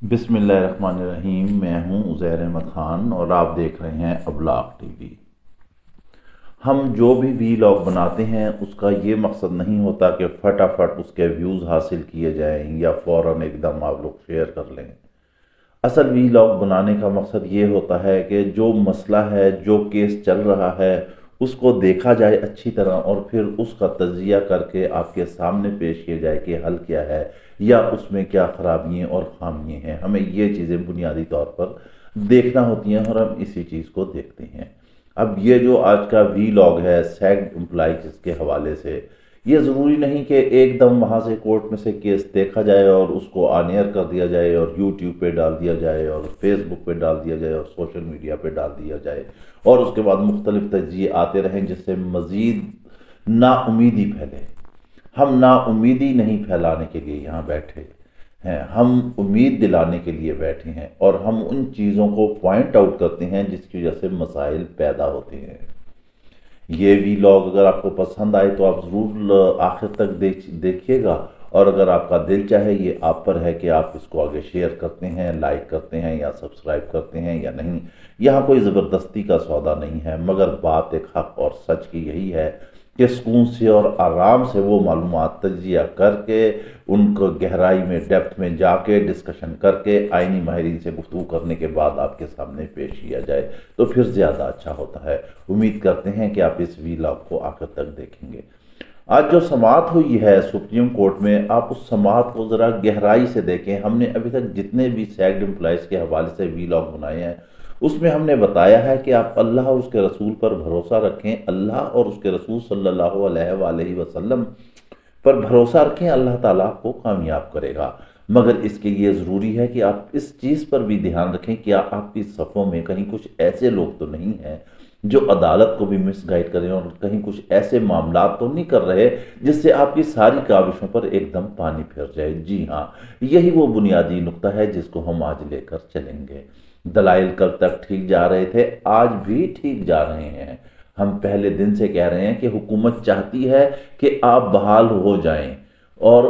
بسم اللہ الرحمن الرحیم۔ میں ہوں عزیر احمد خان اور آپ دیکھ رہے ہیں ابلاغ ٹی وی۔ ہم جو بھی ویلاگ بناتے ہیں اس کا یہ مقصد نہیں ہوتا کہ فٹافٹ اس کے ویوز حاصل کیے جائیں یا فوراً ایک دم آپ لوگ شیئر کر لیں۔ اصل ویلاگ بنانے کا مقصد یہ ہوتا ہے کہ جو مسئلہ ہے، جو کیس چل رہا ہے، اس کو دیکھا جائے اچھی طرح اور پھر اس کا تجزیہ کر کے آپ کے سامنے پیش کیا جائے کہ حل کیا ہے یا اس میں کیا خرابیاں اور خامیاں ہیں۔ ہمیں یہ چیزیں بنیادی طور پر دیکھنا ہوتی ہیں اور ہم اسی چیز کو دیکھتے ہیں۔ اب یہ جو آج کا ویلاگ ہے سیگڈ امپلائیز کے حوالے سے، یہ ضروری نہیں کہ ایک دم وہاں سے کورٹ میں سے کیس دیکھا جائے اور اس کو آن ایئر کر دیا جائے اور یوٹیوب پہ ڈال دیا جائے اور فیس بک پہ ڈال دیا جائے اور سوشل میڈیا پہ ڈال دیا جائے اور اس کے بعد مختلف تجزیے آتے رہیں جس سے مزید نا امیدی پھیلے۔ ہم نا امیدی نہیں پھیلانے کے لیے یہاں بیٹھے ہیں، ہم امید دلانے کے لیے بیٹھے ہیں اور ہم ان چیزوں کو پوائنٹ آؤٹ کرتے ہیں جس کی وجہ سے مسائل پیدا ہوتے ہیں۔ یہ ویلاگ اگر آپ کو پسند آئے تو آپ ضرور آخر تک دیکھیے گا، اور اگر آپ کا دل چاہے یہ آپ پر ہے کہ آپ اس کو آگے شیئر کرتے ہیں، لائک کرتے ہیں یا سبسکرائب کرتے ہیں یا نہیں۔ یہاں کوئی زبردستی کا سودا نہیں ہے، مگر بات ایک حق اور سچ کی یہی ہے کہ سکون سے اور آرام سے وہ معلومات تجزیہ کر کے ان کو گہرائی میں ڈیپتھ میں جا کے ڈسکشن کر کے آئینی ماہرین سے گفتگو کرنے کے بعد آپ کے سامنے پیش کیا جائے تو پھر زیادہ اچھا ہوتا ہے۔ امید کرتے ہیں کہ آپ اس ویلاگ کو آخر تک دیکھیں گے۔ آج جو سماعت ہوئی ہے سپریم کورٹ میں، آپ اس سماعت کو ذرا گہرائی سے دیکھیں۔ ہم نے ابھی تک جتنے بھی سیگڈ امپلائیز کے حوالے سے ویلاگ بنائے ہیں اس میں ہم نے بتایا ہے کہ آپ اللہ اور اس کے رسول پر بھروسہ رکھیں، اللہ اور اس کے رسول صلی اللہ علیہ وآلہ وسلم پر بھروسہ رکھیں، اللہ تعالیٰ آپ کو کامیاب کرے گا۔ مگر اس کے لیے ضروری ہے کہ آپ اس چیز پر بھی دھیان رکھیں کہ آپ کی صفوں میں کہیں کچھ ایسے لوگ تو نہیں ہیں جو عدالت کو بھی مس گائیڈ کریں اور کہیں کچھ ایسے معاملات تو نہیں کر رہے جس سے آپ کی ساری کاوشوں پر ایک دم پانی پھر جائے۔ جی ہاں، یہی وہ بنیادی نقطہ ہے جس کو ہم آج لے کر چلیں گے۔ دلائل کل تک ٹھیک جا رہے تھے، آج بھی ٹھیک جا رہے ہیں۔ ہم پہلے دن سے کہہ رہے ہیں کہ حکومت چاہتی ہے کہ آپ بحال ہو جائیں اور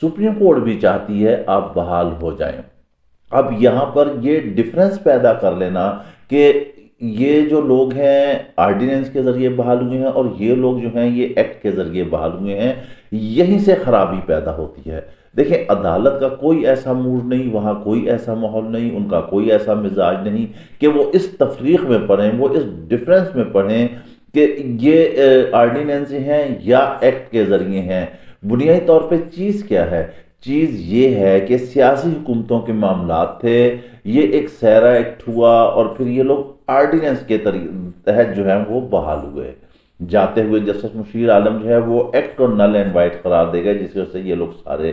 سپریم کورٹ بھی چاہتی ہے آپ بحال ہو جائیں۔ اب یہاں پر یہ ڈیفرنس پیدا کر لینا کہ یہ جو لوگ ہیں آرڈیننس کے ذریعے بحال ہوئے ہیں اور یہ لوگ جو ہیں یہ ایکٹ کے ذریعے بحال ہوئے ہیں، یہیں سے خرابی پیدا ہوتی ہے۔ دیکھیں، عدالت کا کوئی ایسا موڈ نہیں، وہاں کوئی ایسا ماحول نہیں، ان کا کوئی ایسا مزاج نہیں کہ وہ اس تفریق میں پڑھیں، وہ اس ڈیفرنس میں پڑھیں کہ یہ آرڈیننس ہیں یا ایکٹ کے ذریعے ہیں۔ بنیادی طور پہ چیز کیا ہے؟ چیز یہ ہے کہ سیاسی حکومتوں کے معاملات تھے، یہ ایک سیرا ایکٹ ہوا اور پھر یہ لوگ آرڈیننس کے تحت جو ہے وہ بحال ہوئے۔ جاتے ہوئے جسٹس مشیر عالم جو ہے وہ ایکٹ کو نل اینڈ وائٹ قرار دے گئے، جس وجہ سے یہ لوگ سارے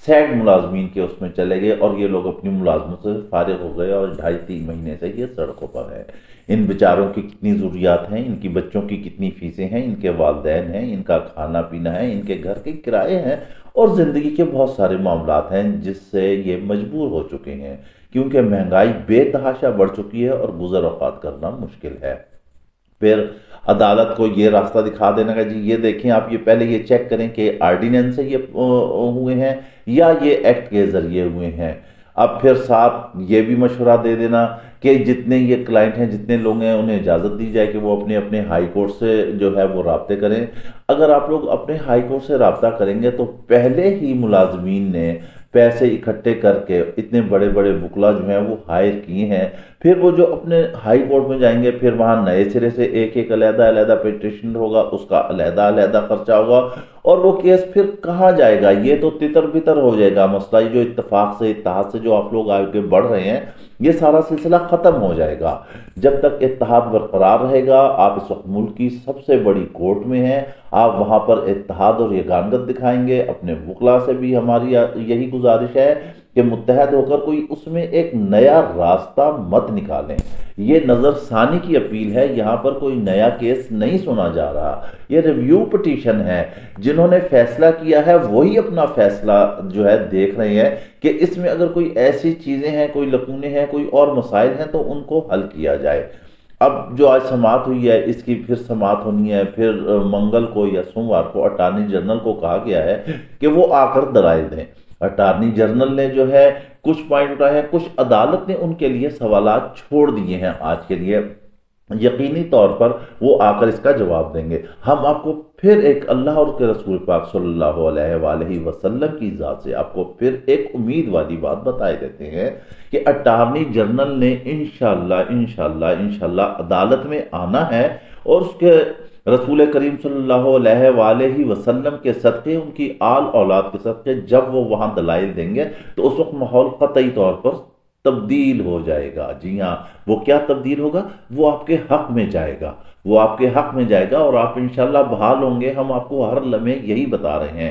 سیگ ملازمین کے اس میں چلے گئے اور یہ لوگ اپنی ملازمت سے فارغ ہو گئے اور 2.5-3 مہینے سے یہ سڑکوں پر ہے۔ ان بیچاروں کی کتنی ضروریات ہیں، ان کی بچوں کی کتنی فیسیں ہیں، ان کے والدین ہیں، ان کا کھانا پینا ہے، ان کے گھر کے کرائے ہیں اور زندگی کے بہت سارے معاملات ہیں جس سے یہ مجبور ہو چکے ہیں، کیونکہ مہنگائی بے تحاشا بڑھ چکی ہے اور گزر اوقات کرنا مشکل ہے۔ پھر عدالت کو یہ راستہ دکھا دینا کہ جی یہ دیکھیں، آپ یہ پہلے یہ چیک کریں کہ آرڈیننس سے یہ ہوئے ہیں یا یہ ایکٹ کے ذریعے ہوئے ہیں۔ اب پھر ساتھ یہ بھی مشورہ دے دینا کہ جتنے یہ کلائنٹ ہیں، جتنے لوگ ہیں، انہیں اجازت دی جائے کہ وہ اپنے اپنے ہائی کورٹ سے جو ہے وہ رابطے کریں۔ اگر آپ لوگ اپنے ہائی کورٹ سے رابطہ کریں گے تو پہلے ہی ملازمین نے پیسے اکٹھے کر کے اتنے بڑے بڑے وکلا جو ہیں وہ ہائر کیے ہیں، پھر وہ جو اپنے ہائی کورٹ میں جائیں گے پھر وہاں نئے سرے سے ایک ایک علیحدہ علیحدہ پیٹیشن ہوگا، اس کا علیحدہ علیحدہ خرچہ ہوگا اور وہ کیس پھر کہاں جائے گا؟ یہ تو تتر بتر ہو جائے گا مسئلہ۔ یہ جو اتفاق سے اتحاد سے جو آپ لوگ آگے بڑھ رہے ہیں یہ سارا سلسلہ ختم ہو جائے گا۔ جب تک اتحاد برقرار رہے گا، آپ اس وقت ملک کی سب سے بڑی کورٹ میں ہیں، آپ وہاں پر اتحاد اور یگانگت دکھائیں گے۔ اپنے وکلا سے بھی ہماری یہی گزارش ہے کہ متحد ہو کر کوئی اس میں ایک نیا راستہ مت نکالیں۔ یہ نظر ثانی کی اپیل ہے، یہاں پر کوئی نیا کیس نہیں سنا جا رہا، یہ ریویو پٹیشن ہے۔ جنہوں نے فیصلہ کیا ہے وہی اپنا فیصلہ جو ہے دیکھ رہے ہیں کہ اس میں اگر کوئی ایسی چیزیں ہیں، کوئی لکونے ہیں، کوئی اور مسائل ہیں تو ان کو حل کیا جائے۔ اب جو آج سماعت ہوئی ہے اس کی پھر سماعت ہونی ہے، پھر منگل کو یا سوموار کو اٹارنی جنرل کو کہا گیا ہے کہ وہ آ کر دلائل دیں۔ اٹارنی جنرل نے جو ہے کچھ پوائنٹ اٹھائے ہیں، کچھ عدالت نے ان کے لیے سوالات چھوڑ دیے ہیں آج کے لیے، یقینی طور پر وہ آ کر اس کا جواب دیں گے۔ ہم آپ کو پھر ایک اللہ اور اس کے رسول پاک صلی اللہ علیہ وآلہ وسلم کی ذات سے آپ کو پھر ایک امید والی بات بتائے دیتے ہیں کہ اٹارنی جنرل نے انشاءاللہ عدالت میں آنا ہے، اور اس کے رسول کریم صلی اللہ علیہ وآلہ وسلم کے صدقے، ان کی آل اولاد کے صدقے جب وہ وہاں دلائل دیں گے تو اس وقت ماحول قطعی طور پر تبدیل ہو جائے گا۔ جی ہاں، وہ کیا تبدیل ہوگا؟ وہ آپ کے حق میں جائے گا، وہ آپ کے حق میں جائے گا، اور آپ انشاءاللہ بحال ہوں گے۔ ہم آپ کو ہر لمحے یہی بتا رہے ہیں،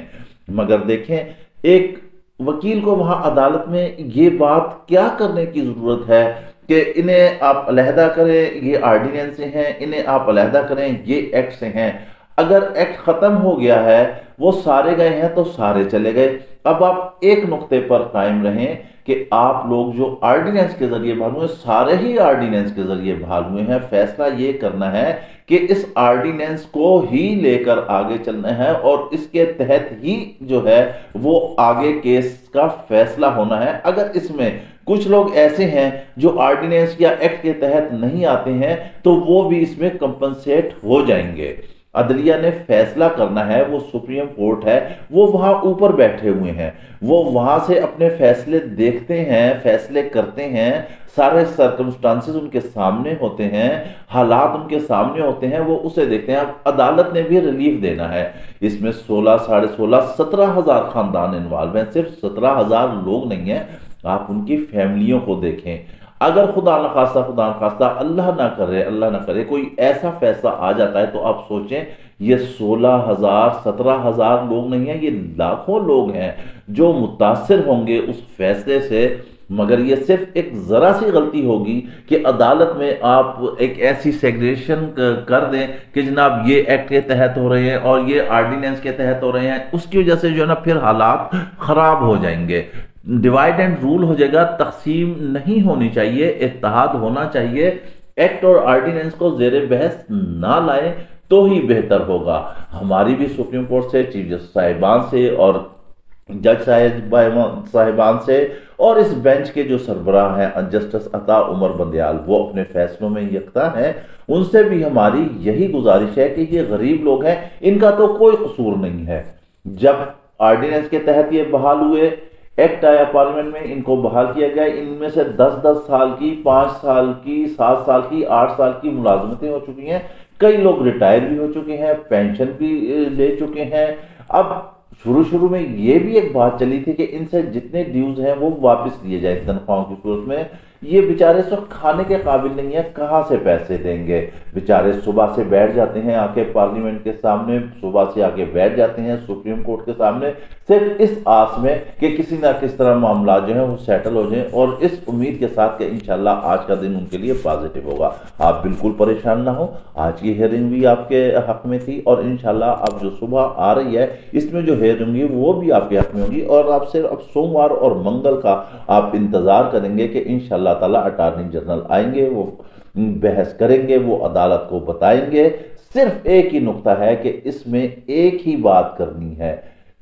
مگر دیکھیں ایک وکیل کو وہاں عدالت میں یہ بات کیا کرنے کی ضرورت ہے کہ انہیں آپ علیحدہ کریں، یہ آرڈیننس سے ہیں، انہیں آپ علیحدہ کریں، یہ ایکٹ سے ہیں۔ اگر ایکٹ ختم ہو گیا ہے، وہ سارے گئے ہیں تو سارے چلے گئے۔ اب آپ ایک نقطے پر قائم رہیں کہ آپ لوگ جو آرڈیننس کے ذریعے بحال ہوئے، سارے ہی آرڈیننس کے ذریعے بحال ہوئے ہیں۔ فیصلہ یہ کرنا ہے کہ اس آرڈیننس کو ہی لے کر آگے چلنا ہے، اور اس کے تحت ہی جو ہے وہ آگے کیس کا فیصلہ ہونا ہے۔ اگر اس میں کچھ لوگ ایسے ہیں جو آرڈیننس یا ایکٹ کے تحت نہیں آتے ہیں تو وہ بھی اس میں کمپنسیٹ ہو جائیں گے۔ عدلیہ نے فیصلہ کرنا ہے، وہ سپریم کورٹ ہے، وہ وہاں اوپر بیٹھے ہوئے ہیں، وہ وہاں سے اپنے فیصلے دیکھتے ہیں، فیصلے کرتے ہیں، سارے سرکمسٹانسز ان کے سامنے ہوتے ہیں، حالات ان کے سامنے ہوتے ہیں، وہ اسے دیکھتے ہیں۔ اب عدالت نے بھی ریلیف دینا ہے۔ اس میں 16 ساڑھے 16 17,000 خاندان انوالو ہیں، صرف 17,000 لوگ نہیں ہیں۔ آپ ان کی فیملیوں کو دیکھیں۔ اگر خدا نخواستہ اللہ نہ کرے کوئی ایسا فیصلہ آ جاتا ہے تو آپ سوچیں، یہ 16,000 17,000 لوگ نہیں ہیں، یہ لاکھوں لوگ ہیں جو متاثر ہوں گے اس فیصلے سے۔ مگر یہ صرف ایک ذرا سی غلطی ہوگی کہ عدالت میں آپ ایک ایسی سیگریشن کر دیں کہ جناب یہ ایکٹ کے تحت ہو رہے ہیں اور یہ آرڈیننس کے تحت ہو رہے ہیں، اس کی وجہ سے جو ہے نا پھر حالات خراب ہو جائیں گے، ڈیوائیڈ اینڈ رول ہو جائے گا۔ تقسیم نہیں ہونی چاہیے، اتحاد ہونا چاہیے۔ ایکٹ اور آرڈیننس کو زیر بحث نہ لائیں تو ہی بہتر ہوگا۔ ہماری بھی سپریم کورٹ سے، چیف جسٹس صاحبان سے اور جج صاحبان سے، اور اس بینچ کے جو سربراہ ہیں جسٹس عطا عمر بندیال، وہ اپنے فیصلوں میں یکتا ہیں، ان سے بھی ہماری یہی گزارش ہے کہ یہ غریب لوگ ہیں، ان کا تو کوئی قصور نہیں ہے۔ جب آرڈیننس کے تحت یہ بحال ہوئے، ایکٹ آیا پارلیمنٹ میں، ان کو بحال کیا گیا، ان میں سے 10 سال کی، 5 سال کی، 7 سال کی، 8 سال کی ملازمتیں ہو چکی ہیں، کئی لوگ ریٹائر بھی ہو چکے ہیں، پینشن بھی لے چکے ہیں۔ اب شروع میں یہ بھی ایک بات چلی تھی کہ ان سے جتنے ڈیوز ہیں وہ واپس لیے جائیں تنخواہوں کی صورت میں۔ یہ بیچارے اس وقت کھانے کے قابل نہیں ہیں، کہاں سے پیسے دیں گے؟ بیچارے صبح سے بیٹھ جاتے ہیں آ کے پارلیمنٹ کے سامنے، صبح سے آ کے بیٹھ جاتے ہیں سپریم کورٹ کے سامنے، صرف اس آس میں کہ کسی نہ کس طرح معاملات جو ہیں وہ سیٹل ہو جائیں، اور اس امید کے ساتھ کہ انشاءاللہ آج کا دن ان کے لیے پازیٹیو ہوگا۔ آپ بالکل پریشان نہ ہو، آج کی ہیئرنگ بھی آپ کے حق میں تھی، اور انشاءاللہ اب جو صبح آ رہی ہے اس میں جو ہیئرنگ ہے وہ بھی آپ کے حق میں ہوگی، اور آپ صرف اب سوموار اور منگل کا آپ انتظار کریں گے کہ انشاءاللہ تعالی اٹارنی جنرل آئیں گے، وہ بحث کریں گے، وہ عدالت کو بتائیں گے۔ صرف ایک ہی نقطہ ہے کہ اس میں ایک ہی بات کرنی ہے،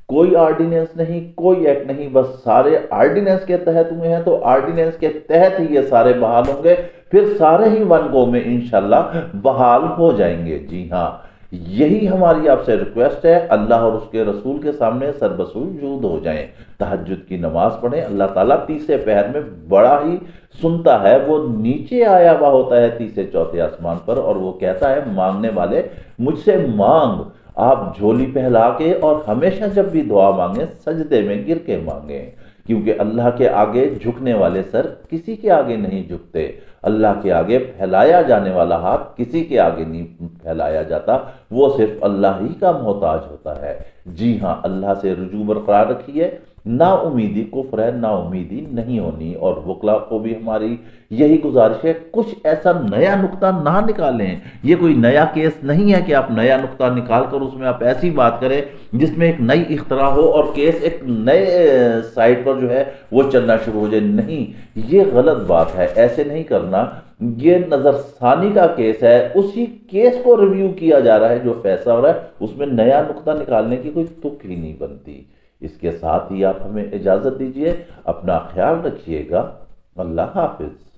کوئی آرڈیننس نہیں، کوئی ایکٹ نہیں، بس سارے آرڈیننس کے تحت ہوئے ہیں تو آرڈیننس کے تحت ہی یہ سارے بحال ہوں گے، پھر سارے ہی ون گو میں انشاءاللہ بحال ہو جائیں گے۔ جی ہاں، یہی ہماری آپ سے ریکویسٹ ہے۔ اللہ اور اس کے رسول کے سامنے سر بسجود ہو جائیں، تہجد کی نماز پڑھیں۔ اللہ تعالیٰ تیسرے پہر میں بڑا ہی سنتا ہے، وہ نیچے آیا ہوا ہوتا ہے تیسرے چوتھے آسمان پر، اور وہ کہتا ہے مانگنے والے مجھ سے مانگ۔ آپ جھولی پہلا کے اور ہمیشہ جب بھی دعا مانگیں سجدے میں گر کے مانگیں، کیونکہ اللہ کے آگے جھکنے والے سر کسی کے آگے نہیں جھکتے، اللہ کے آگے پھیلایا جانے والا ہاتھ کسی کے آگے نہیں پھیلایا جاتا، وہ صرف اللہ ہی کا محتاج ہوتا ہے۔ جی ہاں، اللہ سے رجوع برقرار رکھیے، نا امیدی کفر ہے، نا امیدی نہیں ہونی، اور وکلا کو بھی ہماری یہی گزارش ہے کچھ ایسا نیا نقطہ نہ نکالیں۔ یہ کوئی نیا کیس نہیں ہے کہ آپ نیا نقطہ نکال کر اس میں آپ ایسی بات کریں جس میں ایک نئی اختراع ہو اور کیس ایک نئے سائٹ پر جو ہے وہ چلنا شروع ہو جائے۔ نہیں، یہ غلط بات ہے، ایسے نہیں کرنا۔ یہ نظر ثانی کا کیس ہے، اسی کیس کو ریویو کیا جا رہا ہے، جو فیصلہ ہو رہا ہے اس میں نیا نقطہ نکالنے کی کوئی تک ہی نہیں بنتی۔ اس کے ساتھ ہی آپ ہمیں اجازت دیجیے، اپنا خیال رکھیے گا، اللہ حافظ۔